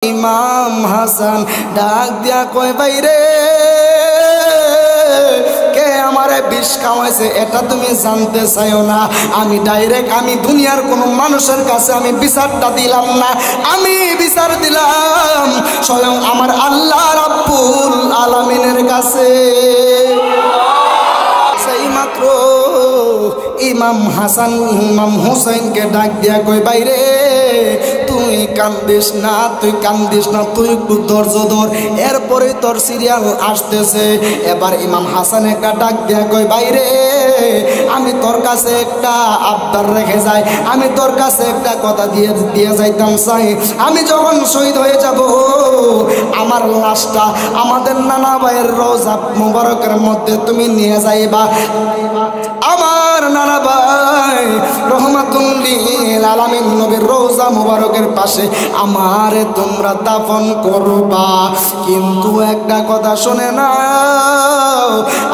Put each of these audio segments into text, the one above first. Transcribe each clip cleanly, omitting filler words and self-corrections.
ইমাম হাসান ডাক দিয়া কয় বাইরে কে আমারে বিষ খাওয়াইছে এটা তুমি জানতে চাইও না। আমি ডাইরেক্ট আমি দুনিয়ার কোনো মানুষের কাছে আমি বিচারটা দিলাম না, আমি বিচার দিলাম স্বয়ং আমার আল্লাহ রাব্বুল আলামিনের কাছে। সেই মাত্র ইমাম হাসান ইমাম হুসাইনকে ডাক দিয়া কই বাইরে তুই কান্দিস না, তুই কান্দিস না, তুই একটু ধৈর্য ধর, এরপরে তোর সিরিয়াল আসতেছে। এবার ইমাম হাসান একটা ডাক দিয়া কই বাইরে আমি তোর কাছে একটা আবদার রেখে যাই, আমি তোর কাছে একটা কথা দিয়ে যাইতাম চাই। আমি যখন শহীদ হয়ে যাব আমার লাশটা আমাদের নানা ভাইয়ের রওজা মুবারকের মধ্যে তুমি নিয়ে যাইবা। আমার নানা ভাই রহমাতুল লিল আলামিন নবীর রওজা মুবারকের পাশে আমারে তোমরা দাফন করবা। কিন্তু একটা কথা শুনে নাও,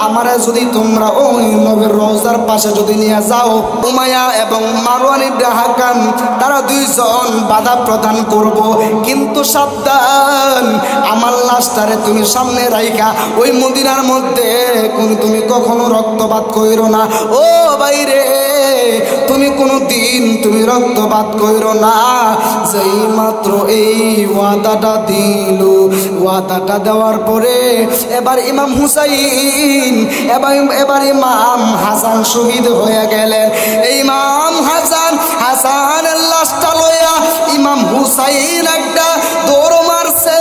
আমারে যদি তোমরা ওই নবীর রওজার পাশে যদি নিয়ে যাও, উমাইয়া এবং মারওয়ান ইবনে হাকাম তারা দুইজন বাধা প্রদান করব। কিন্তু সাবধান, আমার লাশটারে তুমি সামনে রাইখা ওই মদিনার মধ্যে তুমি কখনো রক্তপাত কইরো না। ও বাইরে তুমি কোনো দিন তুমি রক্তপাত কইরো না। যেই মাত্র এই ওয়াদাটা দিল, ওয়াদাটা দেওয়ার পরে এবার ইমাম হুসাইন এবার ইমাম হাসান শহীদ হয়ে গেলেন। ইমাম হাসানের লাশটা লইয়া ইমাম হুসাইন একটা দৌড় মারছে।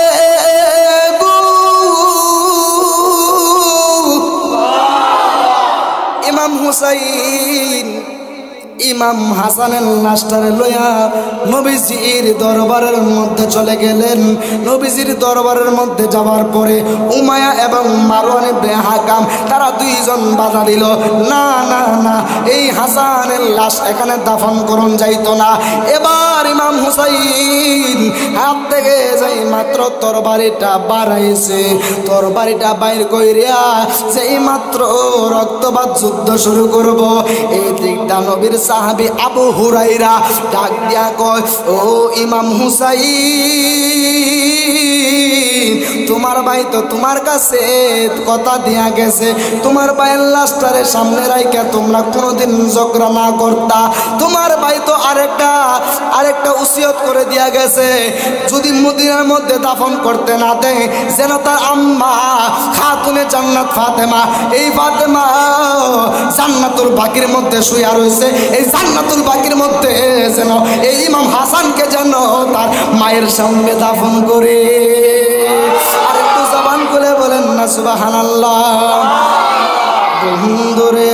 ইমাম হুসাইন ইমাম হাসানের লাশটারে লইয়া নবীজির দরবারের মধ্যে চলে গেলেন। নবীজির দরবারের মধ্যে যাওয়ার পরে উমাইয়া এবং মারওয়ান ইবনে হাকাম তারা দুইজন বাধা দিল, না না না, এই হাসানের লাশ এখানে দাফন করুন যাইতো না। এবার ইমাম হুসাইন হাত থেকে যাই মাত্র তরবারিটা বাড়াইছে, তরবারিটা বাইর কইরা যেই মাত্র রক্তপাত যুদ্ধ শুরু করব, এই দিকটা নবীর সাহাবী আবু হুরাইরা ডাক দিয়া কয় ও ইমাম হুসাইন, তোমার ভাই তো তোমার কাছে কথা দিয়া গেছে, তোমার ভাইয়ের লাশটারে সামনে রাইখা তোমরা কোনোদিন ঝগড়া না করতা। তোমার ভাই তো আরেকটা উসিয়ত করে দিয়া গেছে, যদি মদিনার মধ্যে দাফন করতে না দেয় যেন তার আম্মা খাতুনে জান্নাত ফাতেমা, এই ফাতেমা জান্নাতুল বাকির মধ্যে শুয়ে রয়েছে, এই জান্নাতুল বাকির মধ্যে যেন এই ইমাম হাসানকে যেন তার মায়ের সামনে দাফন করে। আর একটু জবান খুলে বলেন না সুবহানাল্লাহ। বন্ধুরে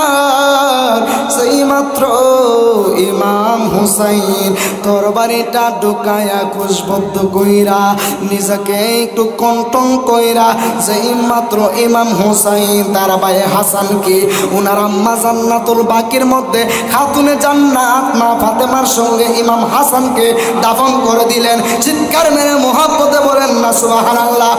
আমার সেই মাত্র ইমাম হুসাইন তরবারিটা ঢুকায়া খুশবদ্ধ কইরা নিজেকে একটু কন্টন কইরা যেই মাত্র ইমাম হুসাইন তার ভাই হাসানকে উনার আম্মা জান্নাতুল বাকির মধ্যে খাতুনে জান্নাত মা ফাতেমার সঙ্গে ইমাম হাসানকে দাফন করে দিলেন। চিৎকার মেরে মুহাব্বতে বলেন না সুবহানাল্লাহ।